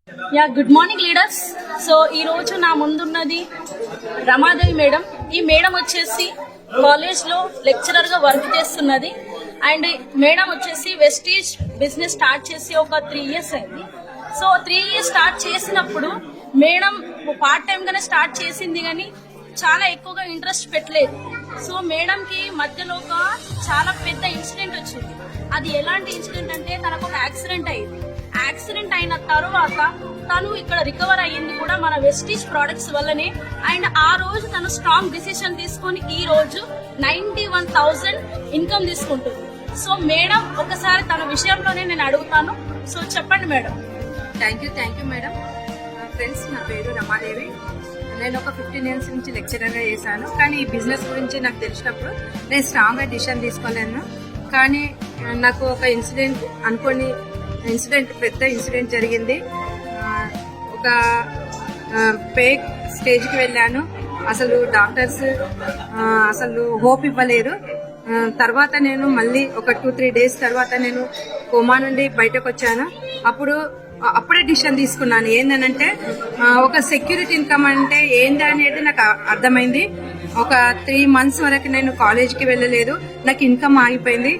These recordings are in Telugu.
Good morning leaders. సో ఈ రోజు నా ముందున్నది రమాదేవి మేడం. ఈ మేడం వచ్చేసి కాలేజ్ లో లెక్చరర్ గా వర్క్ చేస్తున్నది. అండ్ మేడం వచ్చేసి వెస్టీజ్ బిజినెస్ స్టార్ట్ చేసి ఒక 3 years అయింది. సో 3 years స్టార్ట్ చేసినప్పుడు మేడం పార్ట్ టైం గానే స్టార్ట్ చేసింది, కానీ చాలా ఎక్కువగా ఇంట్రెస్ట్ పెట్టలేదు. సో మేడం కి మధ్యలో ఒక చాలా పెద్ద ఇన్సిడెంట్ వచ్చింది. అది ఎలాంటి ఇన్సిడెంట్ అంటే, తనకు ఒక యాక్సిడెంట్ అయింది. యాక్సిడెంట్ అయిన తర్వాత తను ఇక్కడ రికవర్ అయ్యింది కూడా మన వెస్టీజ్ ప్రొడక్ట్స్ వల్లనే. అండ్ ఆ రోజు తను స్ట్రాంగ్ డిసిషన్ తీసుకొని ఈ రోజు 91,000 ఇన్కమ్ తీసుకుంటుంది. సో మేడం ఒకసారి తన విషయంలోనే నేను అడుగుతాను. సో చెప్పండి madam. Thank you madam. Friends, నా పేరు రమాదేవి. నేను ఒక 15 years నుంచి లెక్చరర్గా చేశాను. కానీ ఈ బిజినెస్ గురించి నాకు తెలిసినప్పుడు నేను స్ట్రాంగ్గా డిసిషన్ తీసుకోలేను. కానీ నాకు ఒక పెద్ద ఇన్సిడెంట్ జరిగింది. ఒక పేక్ స్టేజ్కి వెళ్ళాను. అసలు డాక్టర్స్ అసలు హోప్ ఇవ్వలేరు. తర్వాత నేను మళ్ళీ ఒక 2-3 days తర్వాత నేను కోమా నుండి బయటకు వచ్చాను. అప్పుడే డిసిషన్ తీసుకున్నాను. ఏంటంటే ఒక సెక్యూరిటీ ఇన్కమ్ అంటే ఏంటి అనేది నాకు అర్థమైంది. ఒక 3 months వరకు నేను కాలేజ్కి వెళ్ళలేదు. నాకు ఇన్కమ్ ఆగిపోయింది.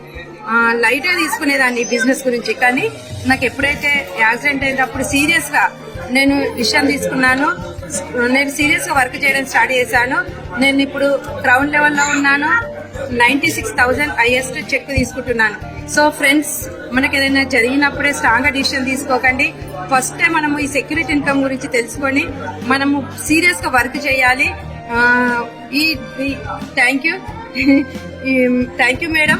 లైట్గా తీసుకునేదాన్ని బిజినెస్ గురించి. కానీ నాకు ఎప్పుడైతే యాక్సిడెంట్ అయినప్పుడు సీరియస్గా నేను డిసిషన్ తీసుకున్నాను. నేను సీరియస్గా వర్క్ చేయడం స్టార్ట్ చేశాను. నేను ఇప్పుడు క్రౌన్ లెవెల్లో ఉన్నాను. 96,000 హైయెస్ట్ చెక్ తీసుకుంటున్నాను. సో ఫ్రెండ్స్, మనకి ఏదైనా జరిగినప్పుడే స్ట్రాంగ్గా డిసిషన్ తీసుకోకండి. ఫస్ట్ మనము ఈ సెక్యూరిటీ ఇన్కమ్ గురించి తెలుసుకొని మనము సీరియస్గా వర్క్ చేయాలి. Thank you madam.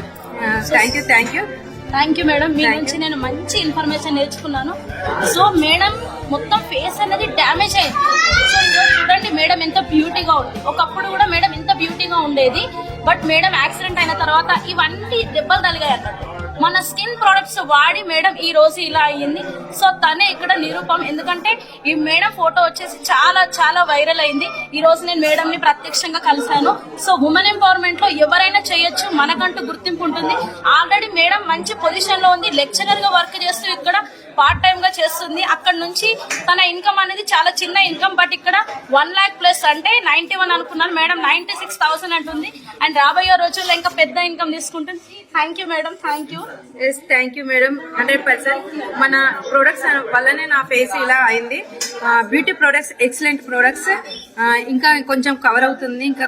Thank you madam. మీ నుంచి నేను మంచి ఇన్ఫర్మేషన్ నేర్చుకున్నాను. సో మేడం మొత్తం ఫేస్ అనేది డ్యామేజ్ అయింది. సో ఈరోజు చూడండి మేడం ఎంత బ్యూటీగా ఉంది. ఒకప్పుడు కూడా మేడం ఎంత బ్యూటీగా ఉండేది. బట్ మేడం యాక్సిడెంట్ అయిన తర్వాత ఇవన్నీ దెబ్బలు తలిగాయి అన్నట్టు. మన స్కిన్ ప్రొడక్ట్స్ వాడి మేడం ఈ రోజు ఇలా అయ్యింది. సో తనే ఇక్కడ నిరూపం. ఎందుకంటే ఈ మేడం ఫోటో వచ్చేసి చాలా చాలా వైరల్ అయింది. ఈ రోజు నేను మేడం ని ప్రత్యక్షంగా కలిశాను. సో ఉమెన్ ఎంపవర్మెంట్ లో ఎవరైనా చేయొచ్చు, మనకంటూ గుర్తింపు ఉంటుంది. ఆల్రెడీ మేడం మంచి పొజిషన్ లో ఉంది. లెక్చరర్ గా వర్క్ చేస్తూ ఇక్కడ పార్ట్ టైం గా చేస్తుంది. అక్కడ నుంచి తన ఇన్కమ్ అనేది చాలా చిన్న ఇన్కమ్. బట్ ఇక్కడ 1 lakh ప్లస్ అంటే 91 అనుకున్నాను. మేడం 96,000 అంటుంది. అండ్ రాబోయే రోజుల్లో ఇంకా పెద్ద ఇన్కమ్ తీసుకుంటుంది. Thank you madam. Thank you madam. 100% మన ప్రొడక్ట్స్ వల్లనే నా ఫేస్ ఇలా అయింది. Beauty products, excellent products. ఇంకా కొంచెం కవర్ అవుతుంది. ఇంకా